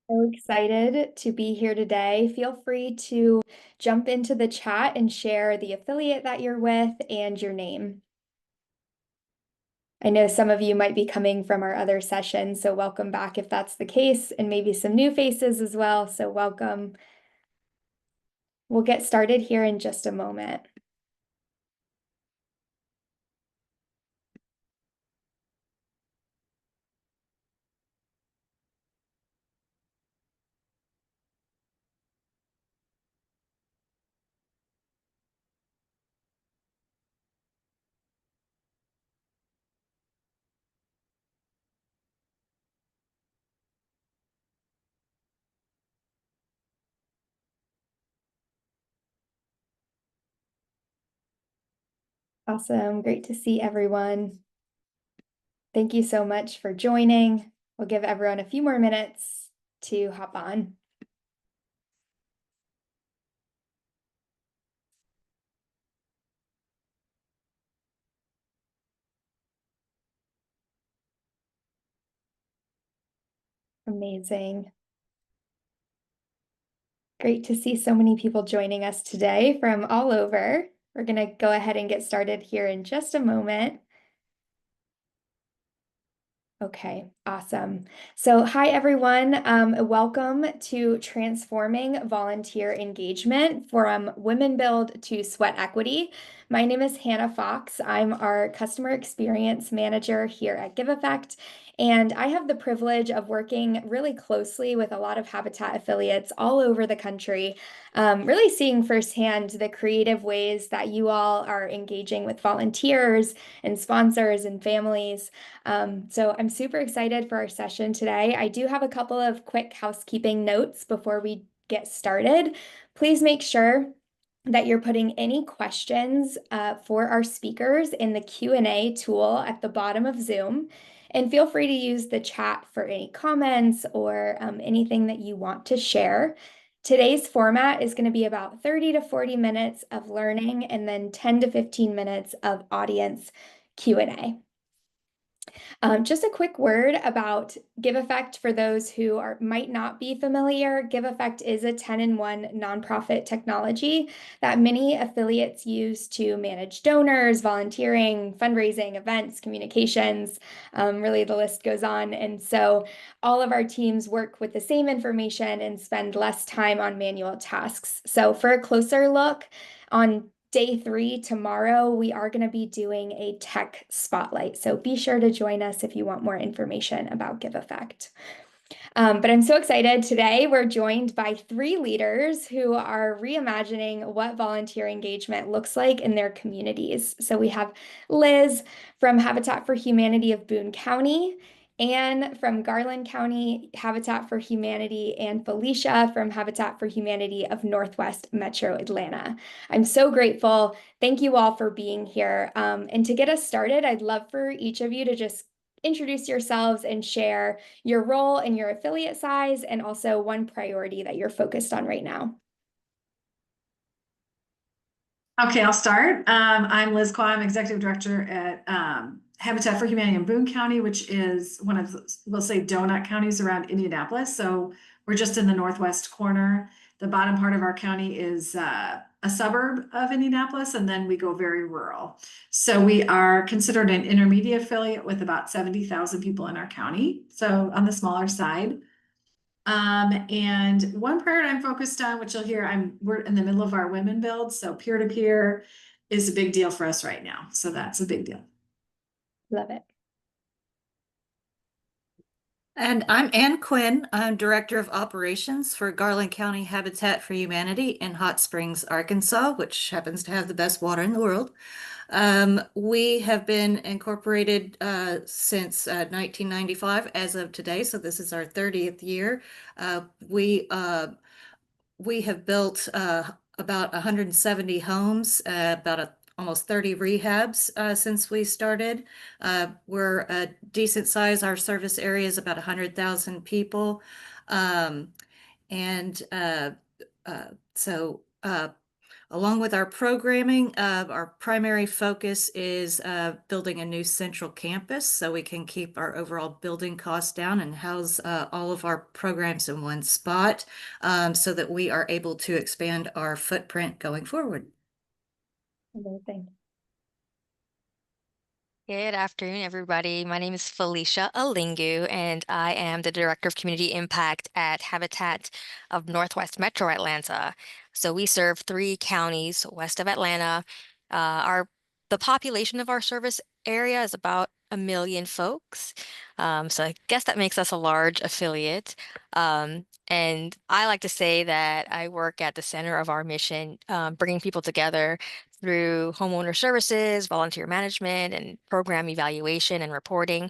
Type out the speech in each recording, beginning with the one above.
So excited to be here today. Feel free to jump into the chat and share the affiliate that you're with and your name. I know some of you might be coming from our other sessions, so welcome back if that's the case, and maybe some new faces as well, so welcome. We'll get started here in just a moment. Awesome, great to see everyone. Thank you so much for joining. We'll give everyone a few more minutes to hop on. Amazing. Great to see so many people joining us today from all over. We're going to go ahead and get started here in just a moment. Okay, awesome. So hi, everyone. Welcome to Transforming Volunteer Engagement from Women Build to Sweat Equity. My name is Hannah Fox. I'm our Customer Experience Manager here at Giveffect, and I have the privilege of working really closely with a lot of Habitat affiliates all over the country, really seeing firsthand the creative ways that you all are engaging with volunteers and sponsors and families. So I'm super excited for our session today. I do have a couple of quick housekeeping notes before we get started. Please make sure that you're putting any questions for our speakers in the Q&A tool at the bottom of Zoom. And feel free to use the chat for any comments or anything that you want to share. Today's format is going to be about 30 to 40 minutes of learning and then 10 to 15 minutes of audience Q&A. Just a quick word about Giveffect for those who might not be familiar. Giveffect is a 10-in-1 nonprofit technology that many affiliates use to manage donors, volunteering, fundraising, events, communications. Really, the list goes on. And so all of our teams work with the same information and spend less time on manual tasks. So for a closer look on Day 3 tomorrow, we are going to be doing a tech spotlight. So be sure to join us if you want more information about Giveffect. But I'm so excited. Today, we're joined by 3 leaders who are reimagining what volunteer engagement looks like in their communities. So we have Liz from Habitat for Humanity of Boone County, Anne from Garland County Habitat for Humanity, and Felicia from Habitat for Humanity of Northwest Metro Atlanta. I'm so grateful. Thank you all for being here. And to get us started, I'd love for each of you to just introduce yourselves and share your role and your affiliate size, and also one priority that you're focused on right now. Okay, I'll start. I'm Liz Qua. I'm Executive Director at Habitat for Humanity in Boone County, which is one of, we'll say, donut counties around Indianapolis. So we're just in the northwest corner. The bottom part of our county is a suburb of Indianapolis, and then we go very rural. So we are considered an intermediate affiliate with about 70,000 people in our county. So on the smaller side. And one priority I'm focused on, which you'll hear, we're in the middle of our women build. So peer-to-peer is a big deal for us right now. So that's a big deal. Love it. And I'm Ann Quinn. I'm Director of Operations for Garland County Habitat for Humanity in Hot Springs, Arkansas, which happens to have the best water in the world. We have been incorporated since 1995 as of today, so this is our 30th year. We have built about 170 homes, almost 30 rehabs since we started. We're a decent size. Our service area is about 100,000 people. Along with our programming, our primary focus is building a new central campus so we can keep our overall building costs down and house all of our programs in one spot, so that we are able to expand our footprint going forward. Amazing. Good afternoon, everybody. My name is Felicia Alingu, and I am the Director of Community Impact at Habitat of Northwest Metro Atlanta. So we serve 3 counties west of Atlanta. The population of our service area is about 1 million folks. So I guess that makes us a large affiliate. And I like to say that I work at the center of our mission, bringing people together through homeowner services, volunteer management, and program evaluation and reporting.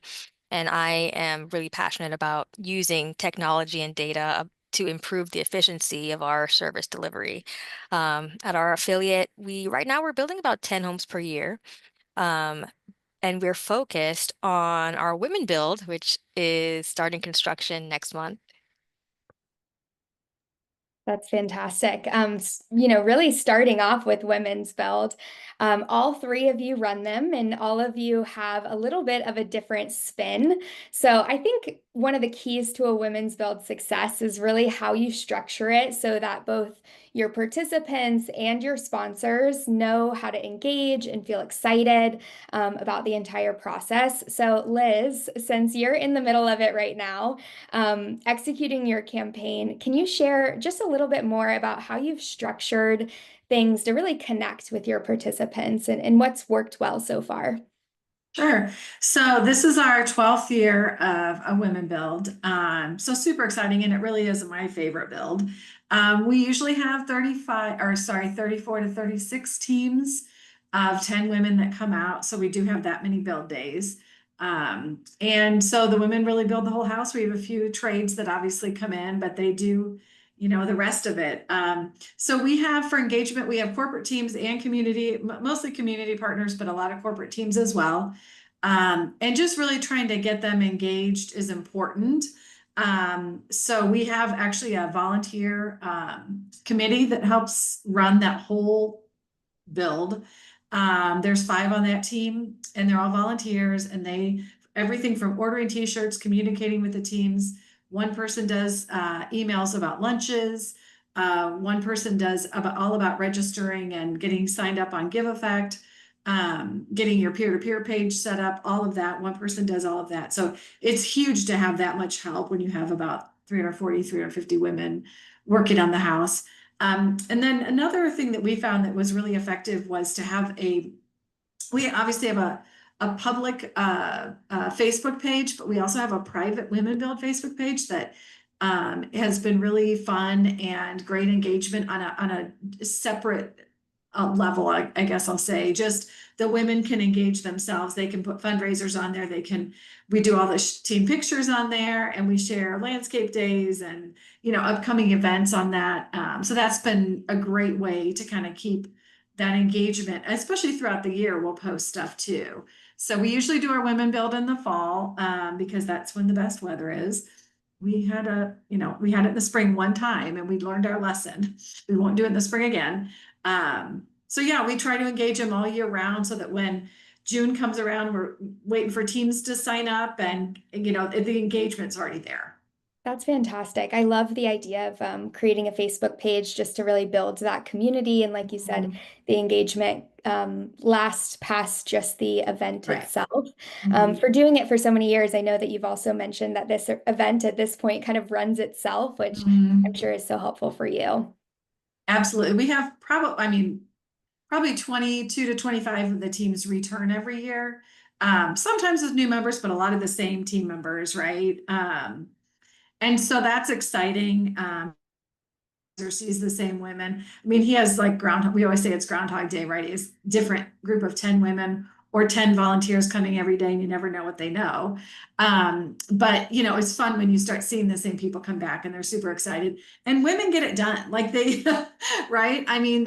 And I am really passionate about using technology and data to improve the efficiency of our service delivery. At our affiliate, right now we're building about 10 homes per year. And we're focused on our women build, which is starting construction next month. That's fantastic. Really starting off with Women's Build, all 3 of you run them, and all of you have a little bit of a different spin. So I think one of the keys to a Women's Build success is really how you structure it so that both your participants and your sponsors know how to engage and feel excited about the entire process. So Liz, since you're in the middle of it right now, executing your campaign, can you share just a little bit more about how you've structured things to really connect with your participants and what's worked well so far? Sure. So this is our 12th year of a women build. So super exciting, and it really is my favorite build. We usually have 34 to 36 teams of 10 women that come out. So we do have that many build days. And so the women really build the whole house. We have a few trades that obviously come in, but they do, the rest of it. So we have, for engagement, we have corporate teams and community, mostly community partners, but a lot of corporate teams as well. And just really trying to get them engaged is important. So we have actually a volunteer committee that helps run that whole build. There's 5 on that team, and they're all volunteers, and everything from ordering t-shirts, communicating with the teams. One person does emails about lunches. One person does all about registering and getting signed up on Giveffect, getting your peer-to-peer page set up, all of that. One person does all of that. So it's huge to have that much help when you have about 340, 350 women working on the house. And then another thing that we found that was really effective was to have we obviously have a public Facebook page, but we also have a private Women Build Facebook page that has been really fun and great engagement on a separate level, I guess I'll say. Just the women can engage themselves. They can put fundraisers on there. We do all the team pictures on there, and we share landscape days and, upcoming events on that. So that's been a great way to kind of keep that engagement, especially throughout the year. We'll post stuff too. So we usually do our women build in the fall because that's when the best weather is. We had it in the spring one time, and we learned our lesson. We won't do it in the spring again. So yeah, we try to engage them all year round so that when June comes around, we're waiting for teams to sign up, and the engagement's already there. That's fantastic. I love the idea of creating a Facebook page just to really build that community. And like you said, the engagement lasts past just the event itself. For doing it for so many years, I know that you've also mentioned that this event at this point kind of runs itself, which I'm sure is so helpful for you. Absolutely. We have probably 22 to 25 of the teams return every year. Sometimes with new members, but a lot of the same team members, right? And so that's exciting. Or sees the same women. I mean, he has we always say it's Groundhog Day, right? He has different group of 10 women or 10 volunteers coming every day, and you never know what they know. But it's fun when you start seeing the same people come back, and they're super excited, and women get it done. Like right? I mean,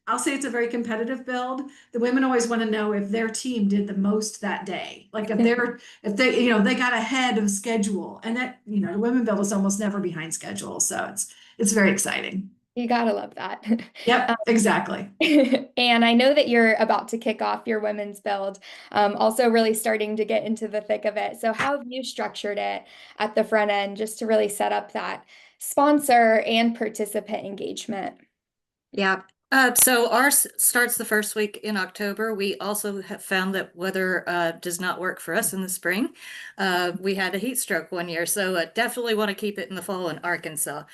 I'll say it's a very competitive build. The women always want to know if their team did the most that day. Like if they got ahead of schedule, and that, the women build is almost never behind schedule. So it's very exciting. You gotta love that. Yep, exactly. And I know that you're about to kick off your women's build, also really starting to get into the thick of it. So how have you structured it at the front end just to really set up that sponsor and participant engagement? Yeah. So ours starts the first week in October. We also have found that weather does not work for us in the spring. We had a heat stroke one year, so definitely want to keep it in the fall in Arkansas.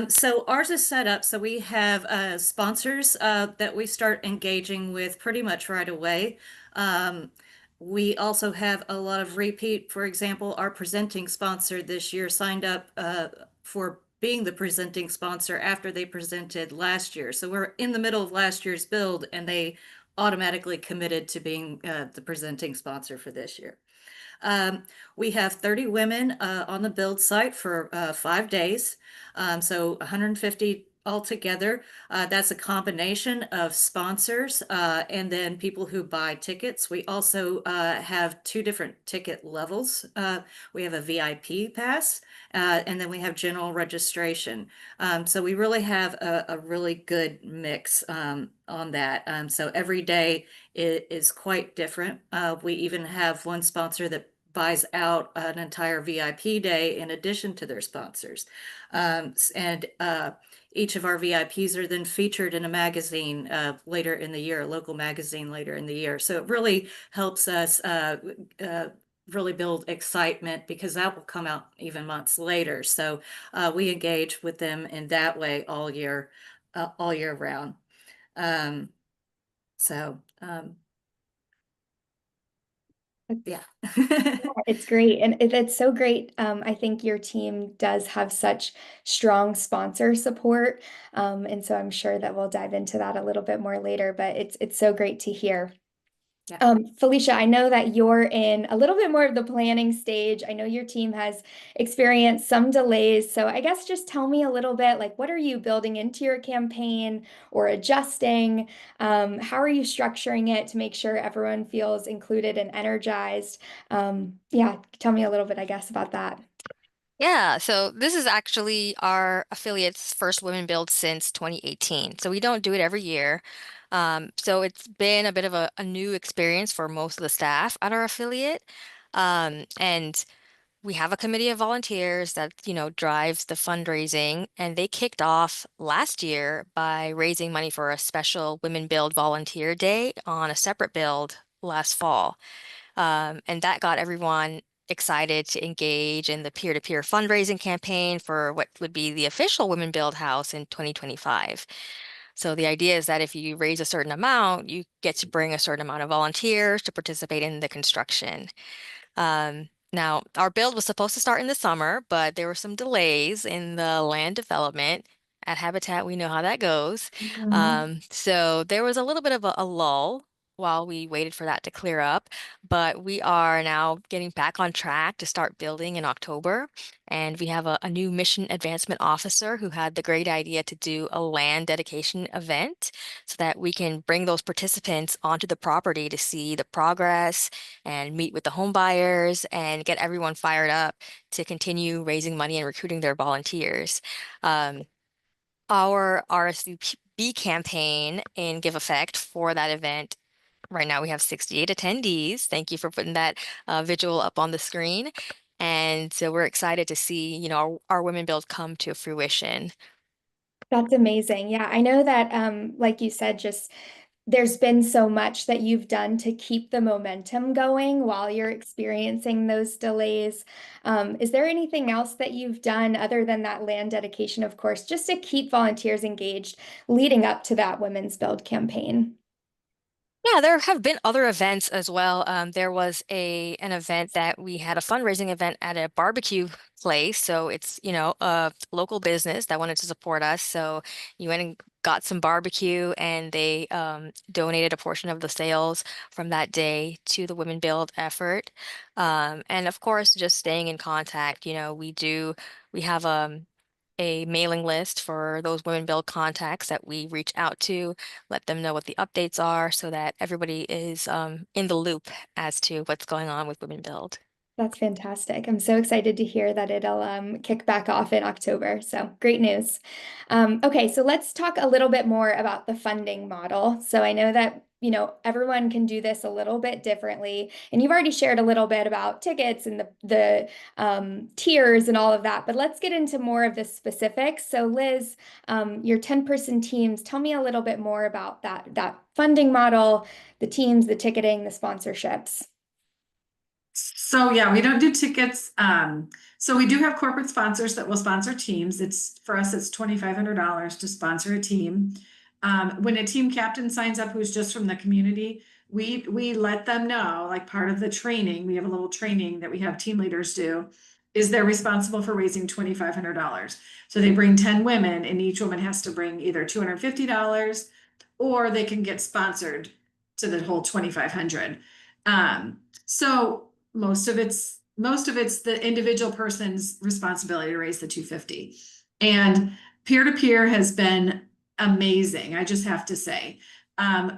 So ours is set up so we have sponsors that we start engaging with pretty much right away. Um, we also have a lot of repeat. For example, our presenting sponsor this year signed up for being the presenting sponsor after they presented last year. So we're in the middle of last year's build and they automatically committed to being the presenting sponsor for this year. We have 30 women on the build site for 5 days, so 150 altogether. That's a combination of sponsors and then people who buy tickets. We also have two different ticket levels. We have a VIP pass and then we have general registration. So we really have a really good mix on that. So every day is quite different. We even have one sponsor that buys out an entire VIP day in addition to their sponsors. And each of our VIPs are then featured in a magazine later in the year, a local magazine later in the year. So it really helps us really build excitement because that will come out even months later. So we engage with them in that way all year round. Um, so yeah. It's great. And it's so great. I think your team does have such strong sponsor support. And so I'm sure that we'll dive into that a little bit more later, but it's so great to hear. Yeah. Felicia, I know that you're in a little bit more of the planning stage. I know your team has experienced some delays. So I guess just tell me a little bit, like, what are you building into your campaign or adjusting? How are you structuring it to make sure everyone feels included and energized? Yeah, tell me a little bit, I guess, about that. Yeah, so this is actually our affiliate's first women build since 2018. So we don't do it every year. So it's been a bit of a new experience for most of the staff at our affiliate. And we have a committee of volunteers that, drives the fundraising, and they kicked off last year by raising money for a special Women Build Volunteer Day on a separate build last fall. And that got everyone excited to engage in the peer-to-peer fundraising campaign for what would be the official Women Build House in 2025. So the idea is that if you raise a certain amount, you get to bring a certain amount of volunteers to participate in the construction. Now, our build was supposed to start in the summer, but there were some delays in the land development. At Habitat, we know how that goes. So there was a little bit of a lull while we waited for that to clear up, but we are now getting back on track to start building in October. And we have a new mission advancement officer who had the great idea to do a land dedication event so that we can bring those participants onto the property to see the progress and meet with the home buyers and get everyone fired up to continue raising money and recruiting their volunteers. Um, our RSVP campaign in Giveffect for that event, right now we have 68 attendees. Thank you for putting that visual up on the screen. And so we're excited to see, our Women Build come to fruition. That's amazing. Yeah, I know that, like you said, just there's been so much that you've done to keep the momentum going while you're experiencing those delays. Is there anything else that you've done other than that land dedication, of course, just to keep volunteers engaged leading up to that Women's Build campaign? Yeah, there have been other events as well. There was an event that we had a fundraising event at a barbecue place. So it's, a local business that wanted to support us. So you went and got some barbecue and they donated a portion of the sales from that day to the Women Build effort. And of course, just staying in contact, we have a mailing list for those Women Build contacts that we reach out to, let them know what the updates are so that everybody is in the loop as to what's going on with Women Build. That's fantastic. I'm so excited to hear that it'll kick back off in October. So great news. Okay, so let's talk a little bit more about the funding model. So I know that, everyone can do this a little bit differently, and you've already shared a little bit about tickets and the tiers and all of that, but let's get into more of the specifics. So Liz, your 10-person teams, tell me a little bit more about that funding model, the teams, the ticketing, the sponsorships. So yeah, we don't do tickets. So we do have corporate sponsors that will sponsor teams. For us, it's $2,500 to sponsor a team. When a team captain signs up who's just from the community, we let them know, like part of the training, we have a little training that we have team leaders do, is they're responsible for raising $2,500. So they bring 10 women and each woman has to bring either $250 or they can get sponsored to the whole 2,500. So most of it's the individual person's responsibility to raise the 250. And peer-to-peer has been amazing, I just have to say.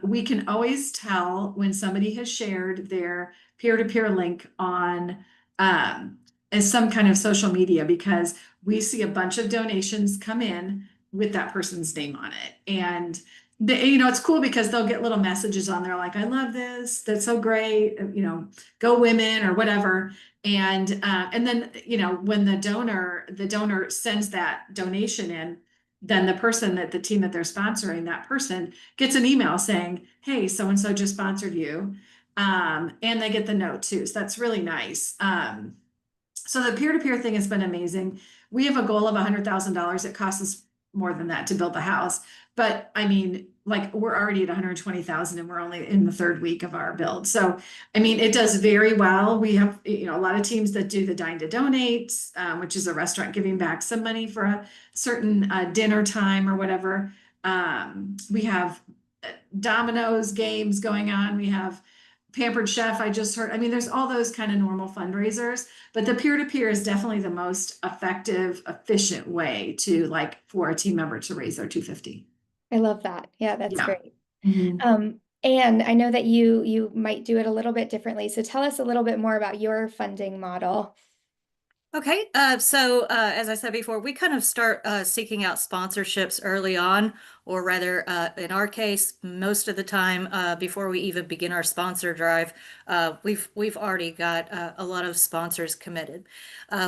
We can always tell when somebody has shared their peer-to-peer link on as some kind of social media, because we see a bunch of donations come in with that person's name on it. And it's cool because they'll get little messages on there like, I love this, that's so great, go women or whatever. And then, when the donor sends that donation in, then the team that they're sponsoring, that person gets an email saying, hey, so-and-so just sponsored you. And they get the note too. So that's really nice. So the peer-to-peer thing has been amazing. We have a goal of $100,000. It costs us more than that to build the house. But I mean, like, we're already at 120,000 and we're only in the third week of our build. So, I mean, it does very well. We have, a lot of teams that do the Dine to Donate, which is a restaurant giving back some money for a certain dinner time or whatever. We have Domino's games going on. We have Pampered Chef, I just heard. I mean, there's all those kind of normal fundraisers, but the peer-to-peer is definitely the most effective, efficient way for a team member to raise their 250. I love that. Yeah, that's Yeah. great. And I know that you might do it a little bit differently. So tell us a little bit more about your funding model. Okay, so as I said before, we kind of start seeking out sponsorships early on, or rather, in our case, most of the time before we even begin our sponsor drive, we've already got a lot of sponsors committed.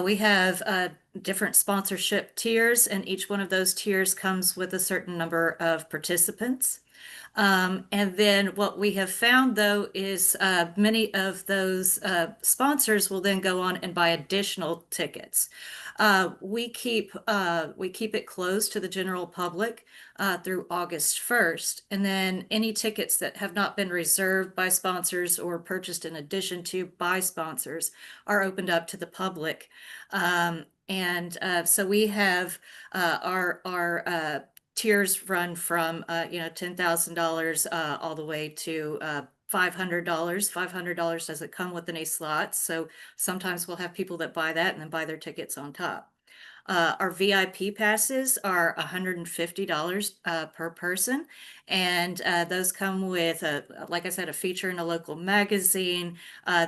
We have different sponsorship tiers, and each one of those tiers comes with a certain number of participants. And then what we have found, though, is many of those sponsors will then go on and buy additional tickets. We keep it closed to the general public through August 1st, and then any tickets that have not been reserved by sponsors or purchased in addition to by sponsors are opened up to the public. So we have our tiers run from $10,000 all the way to $500. $500 doesn't come with any slots, so sometimes we'll have people that buy that and then buy their tickets on top. Our VIP passes are $150 per person, and those come with, like I said, a feature in a local magazine.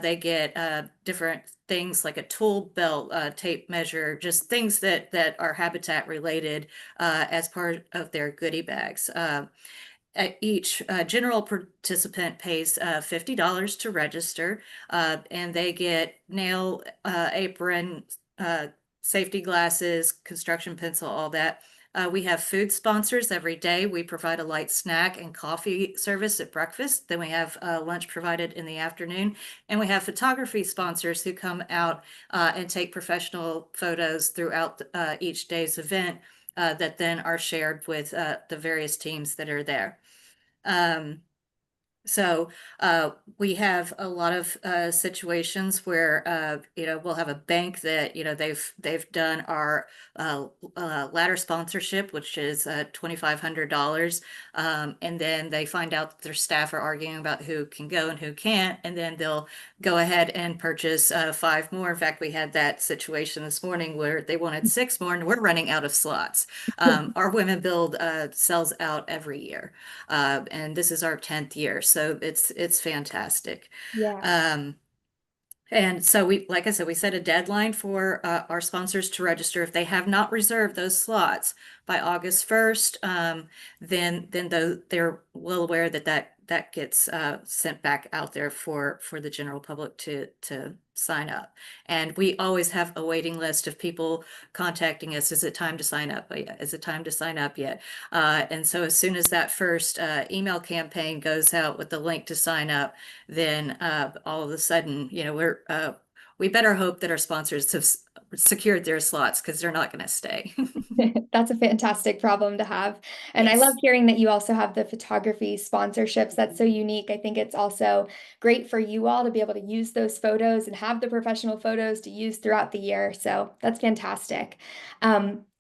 They get different things like a tool belt, tape measure, just things that are habitat related as part of their goodie bags. Each general participant pays $50 to register, and they get nail apron, safety glasses, construction pencil, all that. We have food sponsors every day. We provide a light snack and coffee service at breakfast. Then we have lunch provided in the afternoon. And we have photography sponsors who come out and take professional photos throughout each day's event that then are shared with the various teams that are there. So we have a lot of situations where we'll have a bank that they've done our ladder sponsorship, which is $2,500, and then they find out that their staff are arguing about who can go and who can't, and then they'll go ahead and purchase 5 more. In fact, we had that situation this morning where they wanted 6 more, and we're running out of slots. Our Women Build sells out every year, and this is our 10th year. So it's fantastic. Yeah. And so we, like I said, we set a deadline for our sponsors to register. If they have not reserved those slots by August 1st, then they're well aware that that gets sent back out there for the general public to sign up. And we always have a waiting list of people contacting us. Is it time to sign up yet? Is it time to sign up yet? And so as soon as that first email campaign goes out with the link to sign up, then all of a sudden, we better hope that our sponsors have secured their slots because they're not going to stay. That's a fantastic problem to have. And I love Yes. hearing that you also have the photography sponsorships. That's so unique. I think it's also great for you all to be able to use those photos and have the professional photos to use throughout the year. So that's fantastic.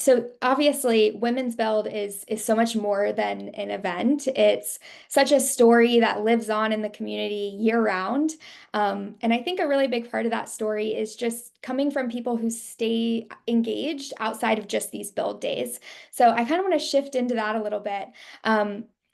So obviously, Women's Build is so much more than an event. It's such a story that lives on in the community year round. And I think a really big part of that story is just coming from people who stay engaged outside of just these build days. So I kind of want to shift into that a little bit.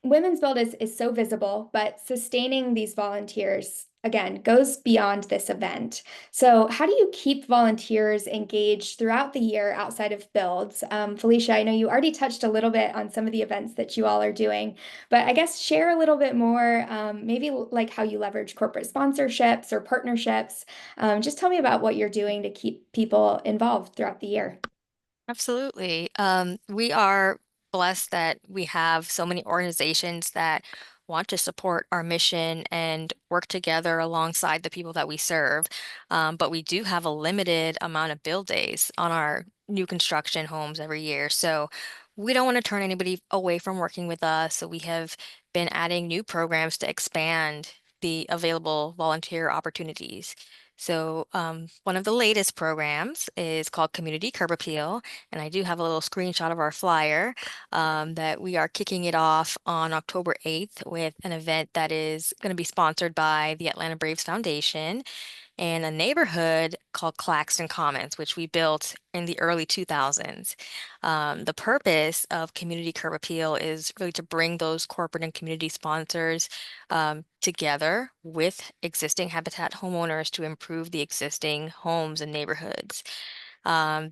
Women's Build is so visible, but sustaining these volunteers, again, goes beyond this event. So, how do you keep volunteers engaged throughout the year outside of builds? Felicia, I know you already touched a little bit on some of the events that you all are doing, but I guess share a little bit more, maybe like how you leverage corporate sponsorships or partnerships. Just tell me about what you're doing to keep people involved throughout the year. Absolutely. We are blessed that we have so many organizations that want to support our mission and work together alongside the people that we serve. But we do have a limited amount of build days on our new construction homes every year. So we don't want to turn anybody away from working with us. So we have been adding new programs to expand the available volunteer opportunities. So one of the latest programs is called Community Curb Appeal, and I do have a little screenshot of our flyer that we are kicking it off on October 8th with an event that is going to be sponsored by the Atlanta Braves Foundation and a neighborhood called Claxton Commons, which we built in the early 2000s. The purpose of Community Curb Appeal is really to bring those corporate and community sponsors together with existing Habitat homeowners to improve the existing homes and neighborhoods.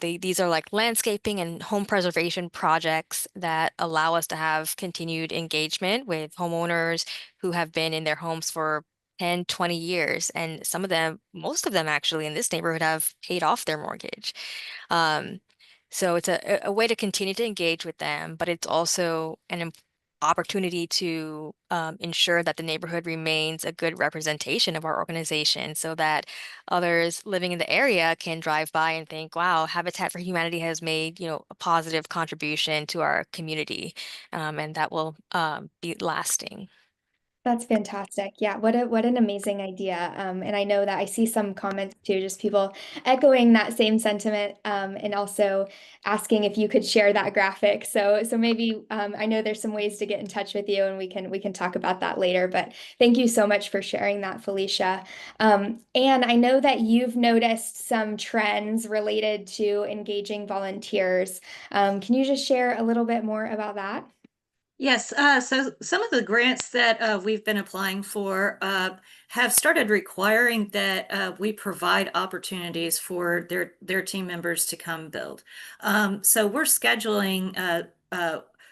These are like landscaping and home preservation projects that allow us to have continued engagement with homeowners who have been in their homes for 10, 20 years. And some of them, most of them actually in this neighborhood have paid off their mortgage. Um, so it's a way to continue to engage with them, but it's also an opportunity to ensure that the neighborhood remains a good representation of our organization so that others living in the area can drive by and think, wow, Habitat for Humanity has made, a positive contribution to our community, and that will be lasting. That's fantastic. Yeah, what an amazing idea. And I know that I see some comments too, just people echoing that same sentiment, and also asking if you could share that graphic. So maybe I know there's some ways to get in touch with you, and we can talk about that later. But thank you so much for sharing that, Felicia. And I know that you've noticed some trends related to engaging volunteers. Can you just share a little bit more about that? Yes, so some of the grants that we've been applying for have started requiring that we provide opportunities for their team members to come build. So we're scheduling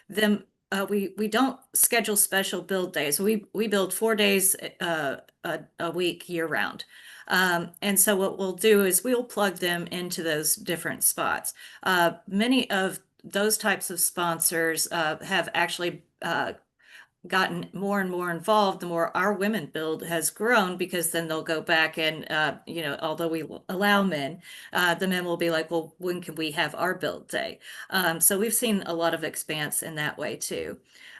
them. We don't schedule special build days. We build 4 days a week year round. And so what we'll do is we'll plug them into those different spots. Many of those types of sponsors have actually gotten more and more involved the more our women build has grown, because then they'll go back and although we allow men, the men will be like, well, when can we have our build day? So we've seen a lot of expanse in that way too.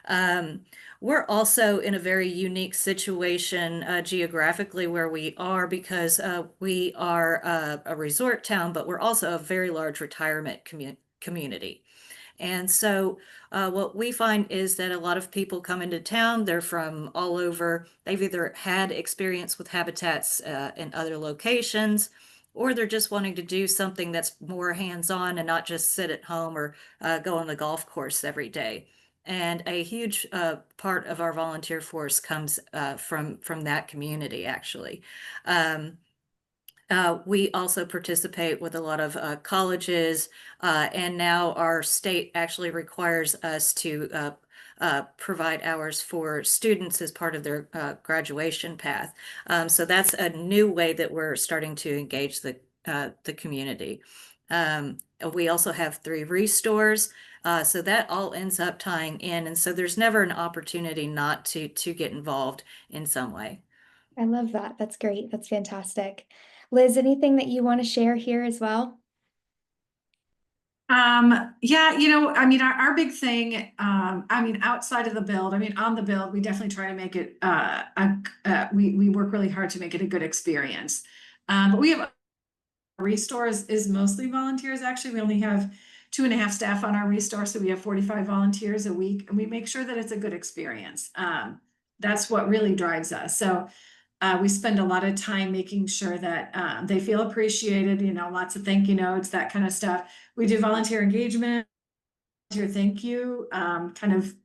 We're also in a very unique situation geographically where we are, because we are a resort town, but we're also a very large retirement community. And so what we find is that a lot of people come into town, they're from all over. They've either had experience with habitats in other locations, or they're just wanting to do something that's more hands-on and not just sit at home or go on the golf course every day. And a huge part of our volunteer force comes from that community, actually. we also participate with a lot of colleges, and now our state actually requires us to provide hours for students as part of their graduation path. So that's a new way that we're starting to engage the community. We also have 3 restores, so that all ends up tying in, and so there's never an opportunity not to get involved in some way. I love that. That's great. That's fantastic. Liz, anything that you want to share here as well? Yeah, you know, I mean, our big thing, I mean, outside of the build, I mean, on the build, we definitely try to make it, we work really hard to make it a good experience. But we have restores is mostly volunteers. Actually, we only have 2.5 staff on our restore, so we have 45 volunteers a week, and we make sure that it's a good experience. That's what really drives us. So we spend a lot of time making sure that they feel appreciated, you know, lots of thank you notes, that kind of stuff. We do volunteer engagement, volunteer thank you, kind of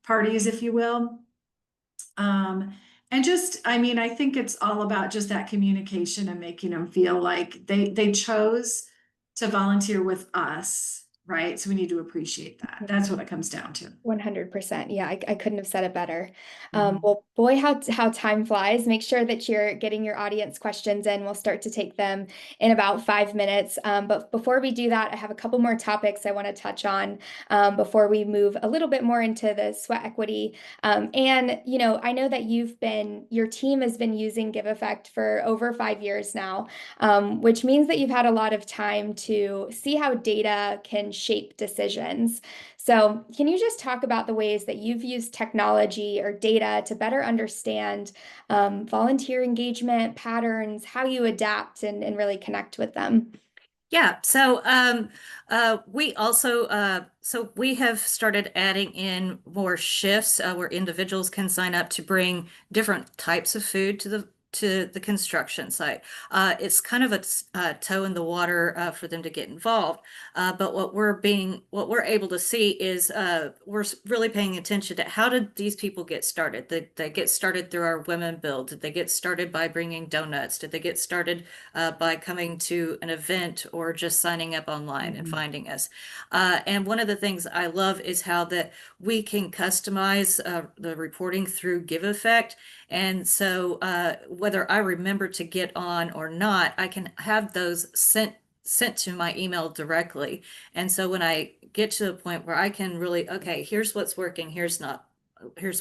parties, if you will. And just, I mean, I think it's all about just that communication and making them feel like they chose to volunteer with us, right? So we need to appreciate that. That's what it comes down to. 100%. Yeah, I couldn't have said it better. Mhm. Well, boy, how time flies. Make sure that you're getting your audience questions in. We'll start to take them in about 5 minutes. But before we do that, I have a couple more topics I want to touch on before we move a little bit more into the sweat equity. And, you know, I know that your team has been using Giveffect for over 5 years now, which means that you've had a lot of time to see how data can shape decisions. So, can you just talk about the ways that you've used technology or data to better understand volunteer engagement patterns, how you adapt and really connect with them? Yeah, so we also so we have started adding in more shifts where individuals can sign up to bring different types of food to the construction site. It's kind of a toe in the water for them to get involved. But what we're able to see is we're really paying attention to how did these people get started? Did they get started through our women build? Did they get started by bringing donuts? Did they get started by coming to an event or just signing up online and finding us? And one of the things I love is how that we can customize the reporting through Giveffect. And so whether I remember to get on or not, I can have those sent to my email directly. And so when I get to the point where I can really, okay, here's what's working, here's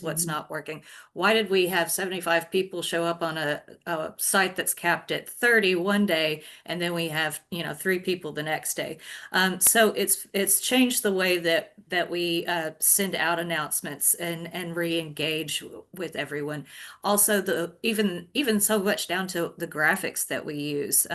what's not working. Why did we have 75 people show up on a site that's capped at 30 one day, and then we have 3 people the next day? So it's changed the way that we send out announcements and re-engage with everyone. Also, even so much down to the graphics that we use.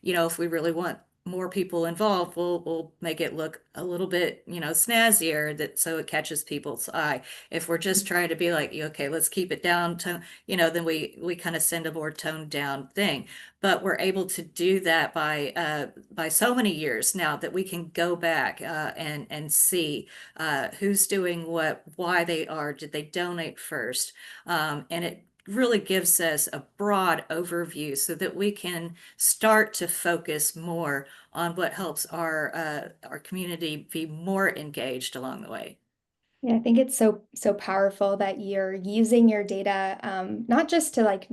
If we really want more people involved, we'll make it look a little bit, snazzier so it catches people's eye. If we're just trying to be like, okay, let's keep it down to, then we kind of send a more toned down thing. But we're able to do that by so many years now that we can go back and see who's doing what, why they are, did they donate first, and it really gives us a broad overview so that we can start to focus more on what helps our community be more engaged along the way. Yeah, I think it's so powerful that you're using your data, not just to like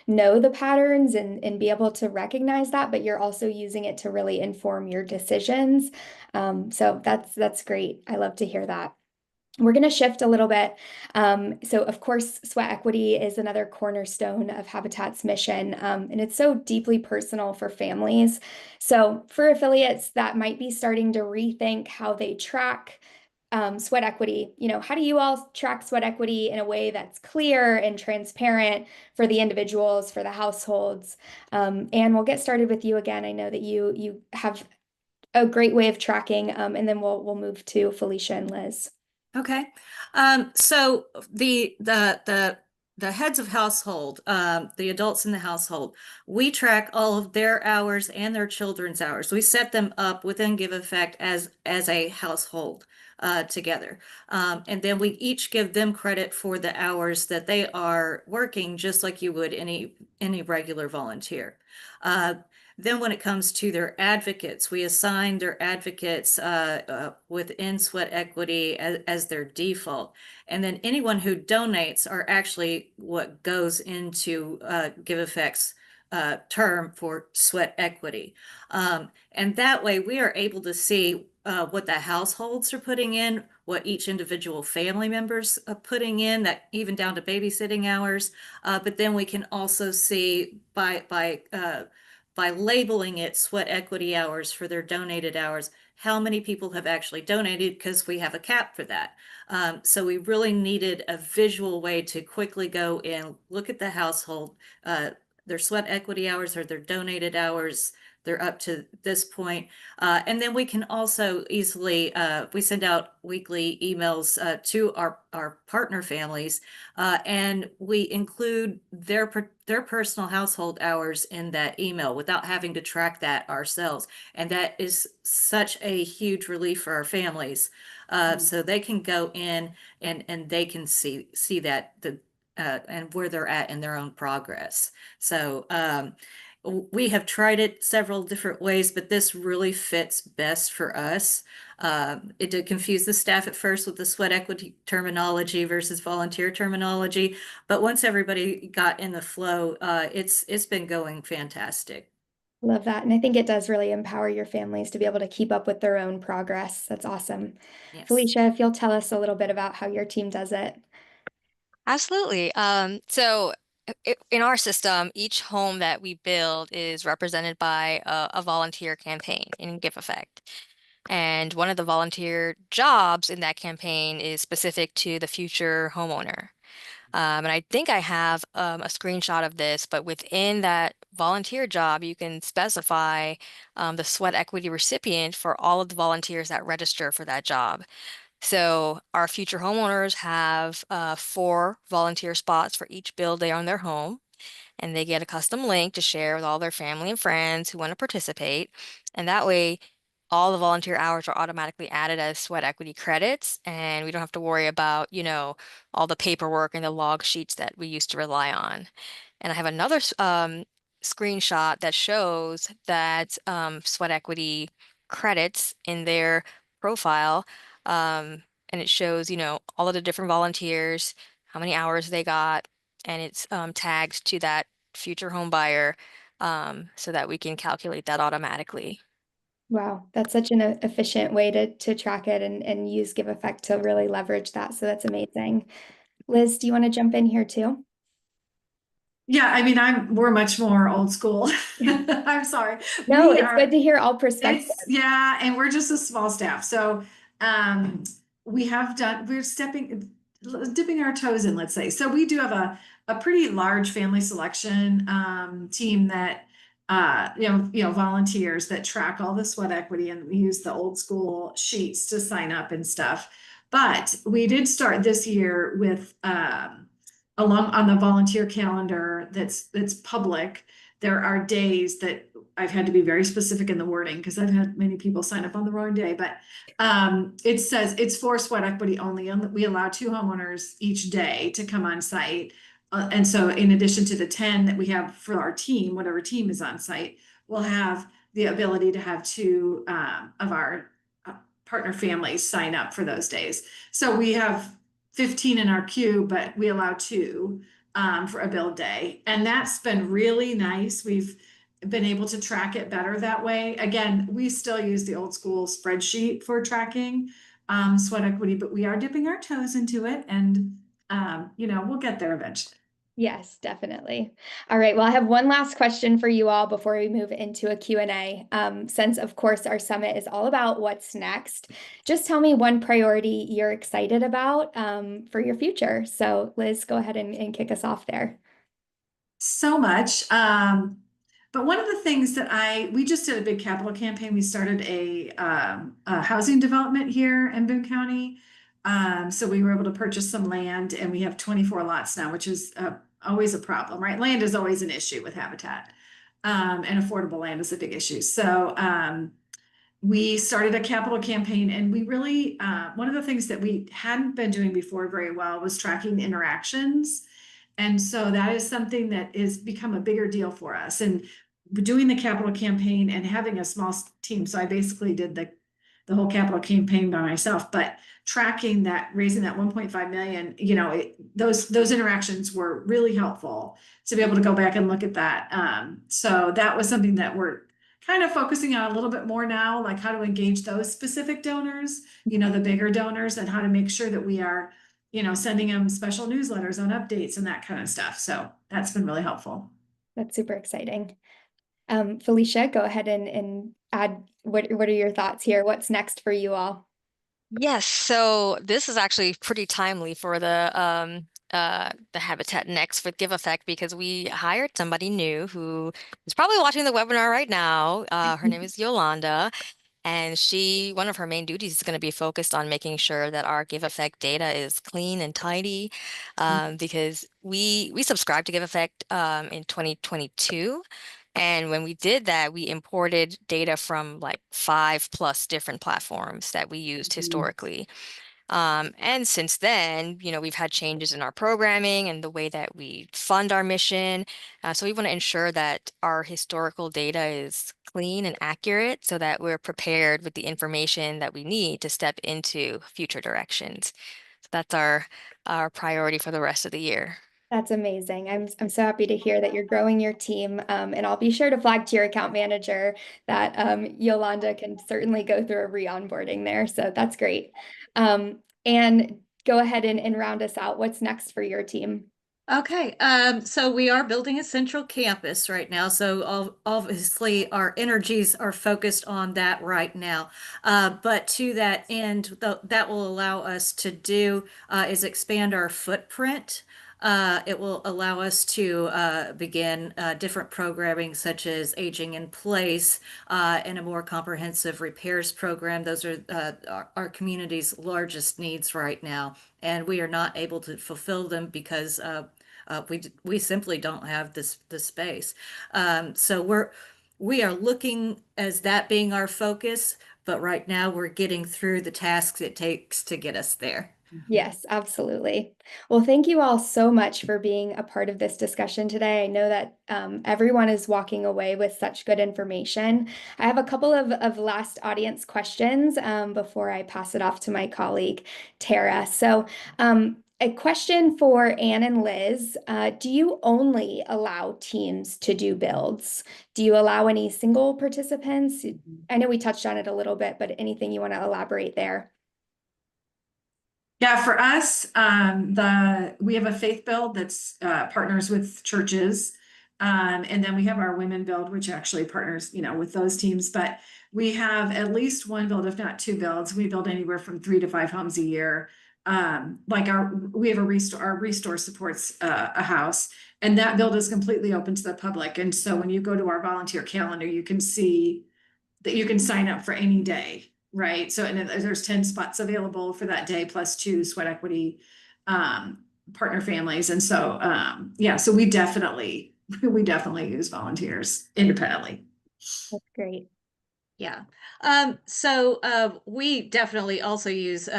know the patterns and be able to recognize that, but you're also using it to really inform your decisions. So that's great. I love to hear that. We're going to shift a little bit. So, of course, sweat equity is another cornerstone of Habitat's mission, and it's so deeply personal for families. So, for affiliates that might be starting to rethink how they track sweat equity, how do you all track sweat equity in a way that's clear and transparent for the individuals, for the households? And we'll get started with you again. I know that you have a great way of tracking, and then we'll move to Felicia and Liz. Okay. So the the heads of household, the adults in the household, we track all of their hours and their children's hours. We set them up within Giveffect as a household together. And then we each give them credit for the hours that they are working, just like you would any regular volunteer. Then when it comes to their advocates, we assign their advocates within Sweat Equity as their default. And then anyone who donates are actually what goes into Giveffect's term for Sweat Equity. And that way we are able to see what the households are putting in, what each individual family members are putting in, that even down to babysitting hours. But then we can also see by labeling it Sweat Equity hours for their donated hours, how many people have actually donated, because we have a cap for that. So we really needed a visual way to quickly go and look at the household, their Sweat Equity hours or their donated hours. They're up to this point. And then we can also easily, we send out weekly emails to our partner families, and we include their personal household hours in that email without having to track that ourselves. And that is such a huge relief for our families. So they can go in and they can see that and where they're at in their own progress. So we have tried it several different ways, but this really fits best for us. It did confuse the staff at first with the Sweat Equity terminology versus volunteer terminology, but once everybody got in the flow, it's been going fantastic. Love that. And I think it does really empower your families to be able to keep up with their own progress. That's awesome. Yes. Felicia, if you'll tell us a little bit about how your team does it. Absolutely. In our system, each home that we build is represented by a volunteer campaign in Giveffect. And one of the volunteer jobs in that campaign is specific to the future homeowner. And I think I have a screenshot of this, but within that volunteer job, you can specify the sweat equity recipient for all of the volunteers that register for that job. So our future homeowners have 4 volunteer spots for each build they own their home, and they get a custom link to share with all their family and friends who want to participate. And that way, all the volunteer hours are automatically added as sweat equity credits, and we don't have to worry about, all the paperwork and the log sheets that we used to rely on. And I have another screenshot that shows that sweat equity credits in their profile. And it shows, all of the different volunteers, how many hours they got, and it's tagged to that future home buyer so that we can calculate that automatically. Wow, that's such an efficient way to track it and use Giveffect to really leverage that. So that's amazing. Liz, do you want to jump in here too? Yeah, I mean, we're much more old school. I'm sorry. No, We it's are, good to hear all perspectives. yeah, and we're just a small staff. So we're dipping our toes in, let's say. So we do have a pretty large family selection team that volunteers that track all the sweat equity, and we use the old school sheets to sign up and stuff. But we did start this year with along on the volunteer calendar that's public. There are days that I've had to be very specific in the wording because I've had many people sign up on the wrong day, but it says it's for sweat equity only, and we allow 2 homeowners each day to come on site. And so in addition to the 10 that we have for our team, whatever team is on site, we'll have the ability to have 2 of our partner families sign up for those days. So we have 15 in our queue, but we allow 2 for a build day. And that's been really nice. We've been able to track it better that way. Again, we still use the old school spreadsheet for tracking sweat equity, but we are dipping our toes into it, and we'll get there eventually. Yes, definitely. All right. Well, I have one last question for you all before we move into a Q&A. Since, of course, our summit is all about what's next, just tell me one priority you're excited about for your future. So, Liz, go ahead and kick us off there. So much. But one of the things that we just did a big capital campaign. We started a housing development here in Boone County So we were able to purchase some land, and we have 24 lots now, which is always a problem, right? Land is always an issue with Habitat. And affordable land is a big issue. So we started a capital campaign, and we really, one of the things that we hadn't been doing before very well was tracking interactions. And so that is something that has become a bigger deal for us. And doing the capital campaign and having a small team. So I basically did the whole capital campaign by myself, but tracking that, raising that 1.5 million, you know, those interactions were really helpful to be able to go back and look at that. So that was something that we're kind of focusing on a little bit more now, like how to engage those specific donors, you know, the bigger donors, and how to make sure that we are, you know, sending them special newsletters on updates and that kind of stuff. So that's been really helpful. That's super exciting. Felicia, go ahead and add what are your thoughts here? What's next for you all? Yes, so this is actually pretty timely for the Habitat Next with Giveffect, because we hired somebody new who is probably watching the webinar right now. Her name is Yolanda, and one of her main duties is going to be focused on making sure that our Giveffect data is clean and tidy, because we subscribed to Giveffect in 2022. And when we did that, we imported data from like 5+ different platforms that we used historically. And since then, we've had changes in our programming and the way that we fund our mission. So we want to ensure that our historical data is clean and accurate so that we're prepared with the information that we need to step into future directions. So that's our priority for the rest of the year. That's amazing. I'm so happy to hear that you're growing your team. And I'll be sure to flag to your account manager that Yolanda can certainly go through a re-onboarding there. So that's great. And go ahead and round us out. What's next for your team? Okay, so we are building a central campus right now. So obviously our energies are focused on that right now. But to that end, that will allow us to do is expand our footprint. It will allow us to begin different programming such as aging in place and a more comprehensive repairs program. Those are our community's largest needs right now, and we are not able to fulfill them because we simply don't have the space. So we are looking as that being our focus, but right now we're getting through the tasks it takes to get us there. Yes, absolutely. Well, thank you all so much for being a part of this discussion today. I know that everyone is walking away with such good information. I have a couple of last audience questions before I pass it off to my colleague, Tara. So a question for Anne and Liz. Do you only allow teams to do builds? Do you allow any single participants? I know we touched on it a little bit, but anything you want to elaborate there? Yeah, for us, we have a faith build that's partners with churches. And then we have our women build, which actually partners, with those teams. But we have at least one build, if not two builds. We build anywhere from 3 to 5 homes a year. We have our restore supports a house, and that build is completely open to the public. And so when you go to our volunteer calendar, you can see that you can sign up for any day. Right. So, and there's 10 spots available for that day, plus 2 sweat equity partner families. And so, yeah, so we definitely use volunteers independently. That's great. Yeah. So we definitely also use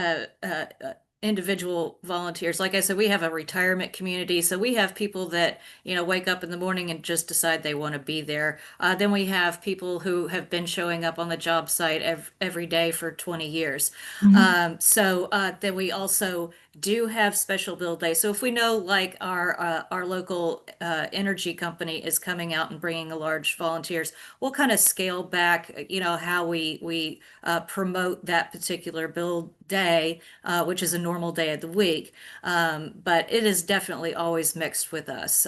individual volunteers. Like I said, we have a retirement community. So we have people that, wake up in the morning and just decide they want to be there. Then we have people who have been showing up on the job site every day for 20 years. So then we also do have special build days. So if we know like our local energy company is coming out and bringing a large volunteers, we'll kind of scale back, how we promote that particular build day, which is a normal day of the week. But it is definitely always mixed with us.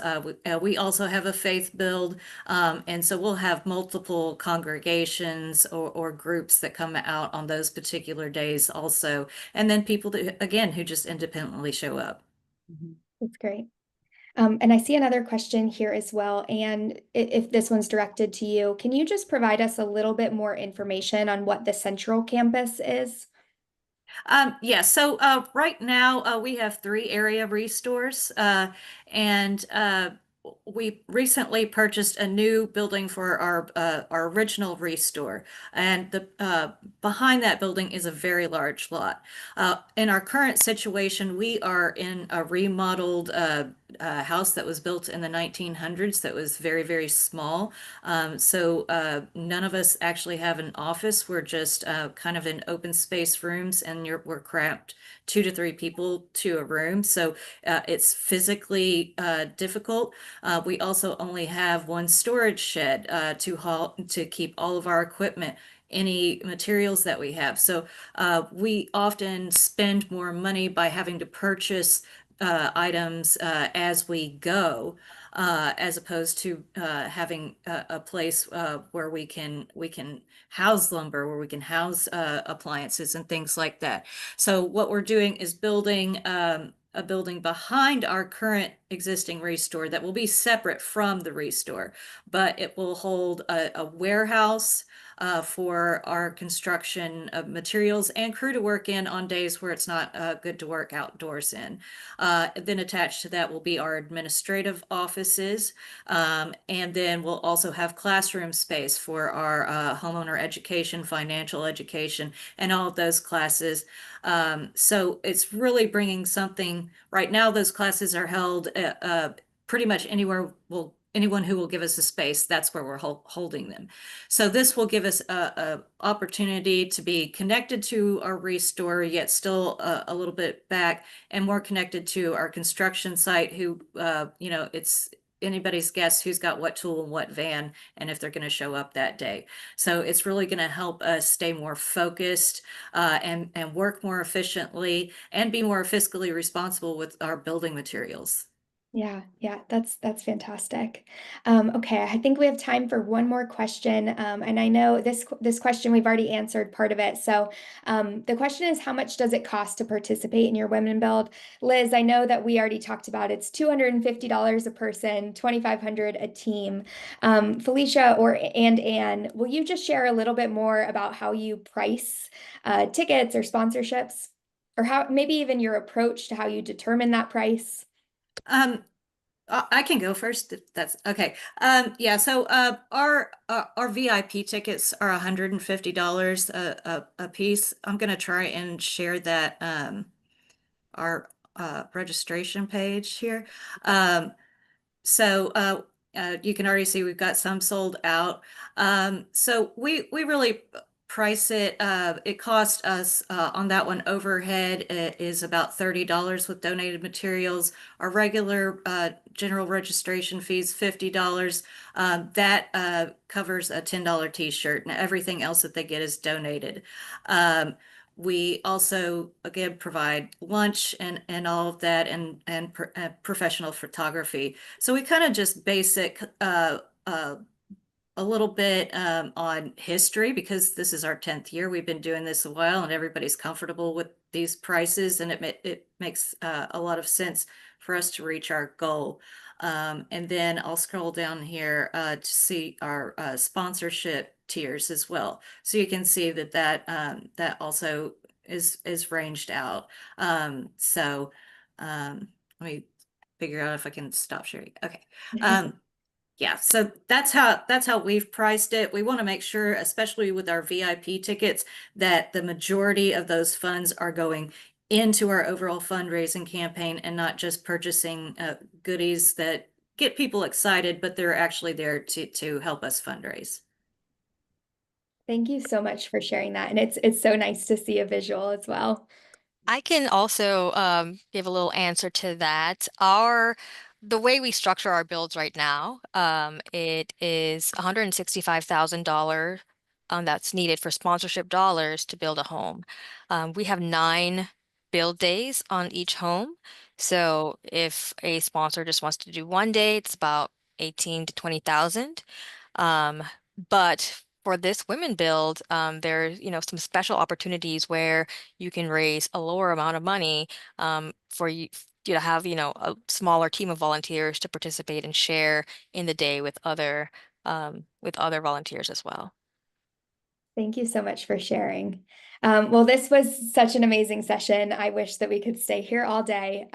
We also have a faith build, and so we'll have multiple congregations or groups that come out on those particular days also. And then people that, again, who just independently show up. That's great. And I see another question here as well. And if this one's directed to you, can you just provide us a little bit more information on what the central campus is? Yeah, so right now we have 3 area restores, and we recently purchased a new building for our original restore, and the behind that building is a very large lot. In our current situation, we are in a remodeled house that was built in the 1900s that was very, very small. So none of us actually have an office. We're just kind of in open space rooms, and we're cramped 2 to 3 people to a room. So it's physically difficult. We also only have one storage shed to keep all of our equipment, any materials that we have. So we often spend more money by having to purchase items as we go, as opposed to having a place where we can house lumber, where we can house appliances and things like that. So what we're doing is building a building behind our current existing restore that will be separate from the restore, but it will hold a warehouse for our construction of materials and crew to work in on days where it's not good to work outdoors in. Then attached to that will be our administrative offices. And then we'll also have classroom space for our homeowner education, financial education, and all of those classes. So it's really bringing something. Right now, those classes are held pretty much anyone who will give us a space, that's where we're holding them. So this will give us a opportunity to be connected to our restore, yet still a little bit back and more connected to our construction site who, it's anybody's guess who's got what tool and what van and if they're going to show up that day. So it's really going to help us stay more focused and work more efficiently and be more fiscally responsible with our building materials. Yeah, that's fantastic. Okay, I think we have time for one more question, and I know this question we've already answered part of it. So the question is, how much does it cost to participate in your Women Build? Liz, I know that we already talked about it's $250 a person, $2,500 a team. Felicia and Anne, will you just share a little bit more about how you price tickets or sponsorships, or how maybe even your approach to how you determine that price? I can go first if that's okay. Yeah, so our VIP tickets are $150 a piece. I'm gonna try and share that our registration page here. So you can already see we've got some sold out. So we really price it. It cost us on that one overhead is about $30 with donated materials. Our regular general registration fees $50. That covers a $10 t-shirt, and everything else that they get is donated. We also, again, provide lunch and all of that and professional photography. So we kind of just basic a little bit on history because this is our 10th year. We've been doing this a while and everybody's comfortable with these prices, and it makes a lot of sense for us to reach our goal. And then I'll scroll down here to see our sponsorship tiers as well. So you can see that also is ranged out. Let me figure out if I can stop sharing. Okay. Yeah, so that's how we've priced it. We want to make sure, especially with our VIP tickets, that the majority of those funds are going into our overall fundraising campaign and not just purchasing goodies that get people excited, but they're actually there to help us fundraise. Thank you so much for sharing that. And it's so nice to see a visual as well. I can also give a little answer to that. The way we structure our builds right now, it is $165,000 that's needed for sponsorship dollars to build a home. We have 9 build days on each home. So if a sponsor just wants to do one day, it's about 18 to 20,000. But for this women build, there's some special opportunities where you can raise a lower amount of money for you to have a smaller team of volunteers to participate and share in the day with other volunteers as well. Thank you so much for sharing. Well, this was such an amazing session. I wish that we could stay here all day.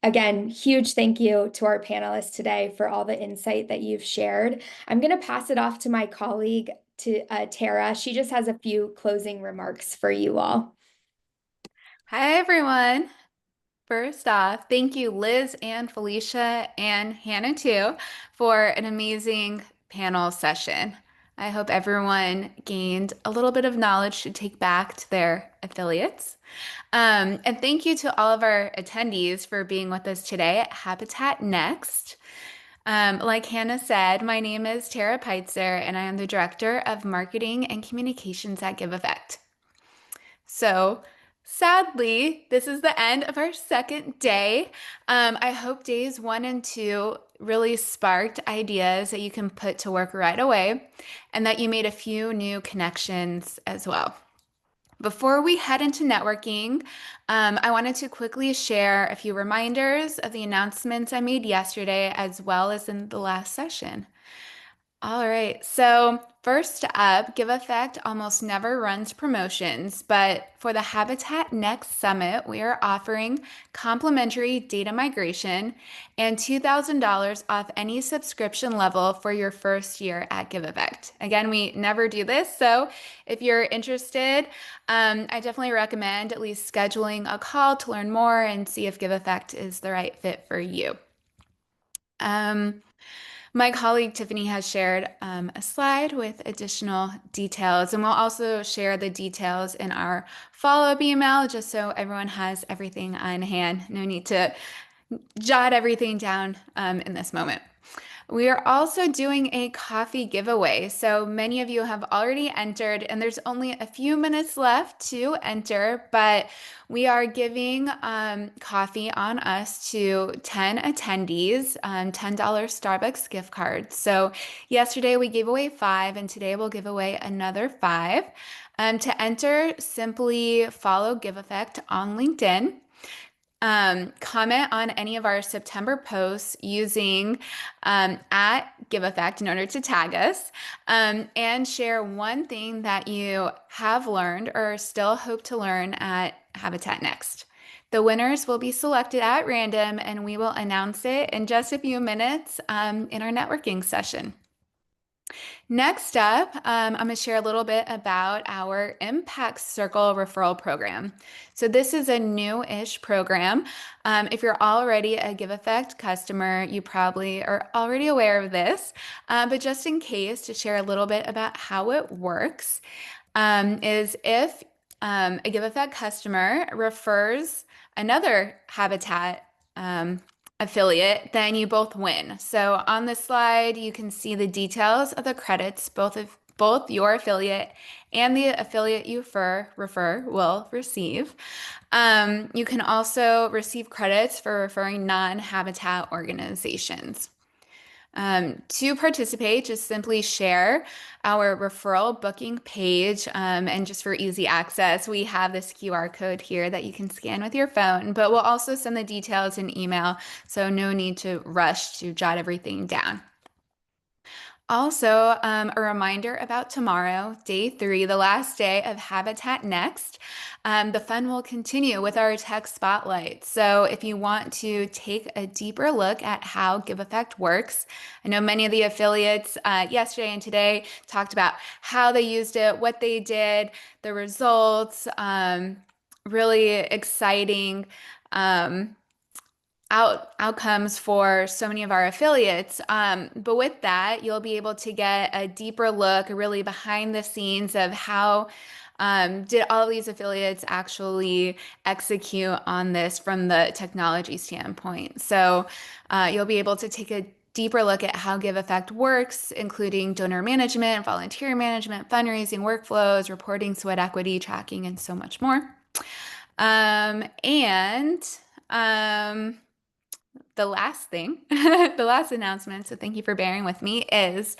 Again, huge thank you to our panelists today for all the insight that you've shared. I'm going to pass it off to my colleague, to Tara. She just has a few closing remarks for you all. Hi, everyone. First off, thank you, Liz and Felicia and Hannah, too, for an amazing panel session. I hope everyone gained a little bit of knowledge to take back to their affiliates. And thank you to all of our attendees for being with us today at Habitat Next. Like Hannah said, my name is Tara Peitzer, and I am the Director of Marketing and Communications at Giveffect. So, sadly, this is the end of our second day. I hope days 1 and 2 really sparked ideas that you can put to work right away, and that you made a few new connections as well. Before we head into networking, I wanted to quickly share a few reminders of the announcements I made yesterday as well as in the last session. All right, so first up, Giveffect almost never runs promotions, but for the Habitat Next Summit, we are offering complimentary data migration and $2,000 off any subscription level for your first year at Giveffect. Again, we never do this, so if you're interested, I definitely recommend at least scheduling a call to learn more and see if Giveffect is the right fit for you. My colleague Tiffany has shared a slide with additional details, and we'll also share the details in our follow-up email just so everyone has everything on hand. No need to jot everything down in this moment. We are also doing a coffee giveaway. So many of you have already entered, and there's only a few minutes left to enter, but we are giving coffee on us to 10 attendees, $10 Starbucks gift cards. So yesterday we gave away 5, and today we'll give away another 5. To enter, simply follow Giveffect on LinkedIn. Comment on any of our September posts using at Giveffect in order to tag us, and share one thing that you have learned or still hope to learn at Habitat Next. The winners will be selected at random, and we will announce it in just a few minutes in our networking session. Next up, I'm going to share a little bit about our Impact Circle referral program. So this is a new-ish program. If you're already a Giveffect customer, you probably are already aware of this. But just in case, to share a little bit about how it works, is if a Giveffect customer refers another Habitat affiliate, then you both win. So on this slide, you can see the details of the credits both your affiliate and the affiliate you refer will receive. You can also receive credits for referring non-Habitat organizations. To participate, just simply share our referral booking page, and just for easy access, we have this QR code here that you can scan with your phone, but we'll also send the details in email, so no need to rush to jot everything down. Also, a reminder about tomorrow, day 3, the last day of Habitat Next. The fun will continue with our tech spotlight. So if you want to take a deeper look at how Giveffect works, I know many of the affiliates yesterday and today talked about how they used it, what they did, the results, really exciting outcomes for so many of our affiliates. But with that, you'll be able to get a deeper look, really behind the scenes of how did all of these affiliates actually execute on this from the technology standpoint. So you'll be able to take a deeper look at how Giveffect works, including donor management, volunteer management, fundraising workflows, reporting, sweat equity, tracking, and so much more. the last thing, the last announcement, so thank you for bearing with me, is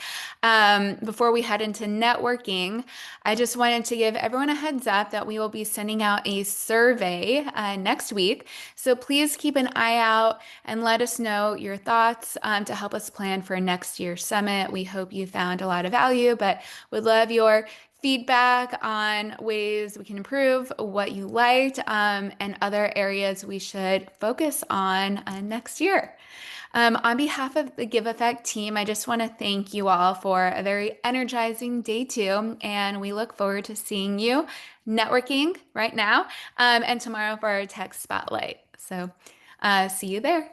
before we head into networking, I just wanted to give everyone a heads up that we will be sending out a survey next week. So please keep an eye out and let us know your thoughts to help us plan for next year's summit. We hope you found a lot of value, but would love your feedback on ways we can improve, what you liked, and other areas we should focus on next year. On behalf of the Giveffect team, I just want to thank you all for a very energizing day 2, and we look forward to seeing you networking right now and tomorrow for our tech spotlight. So see you there.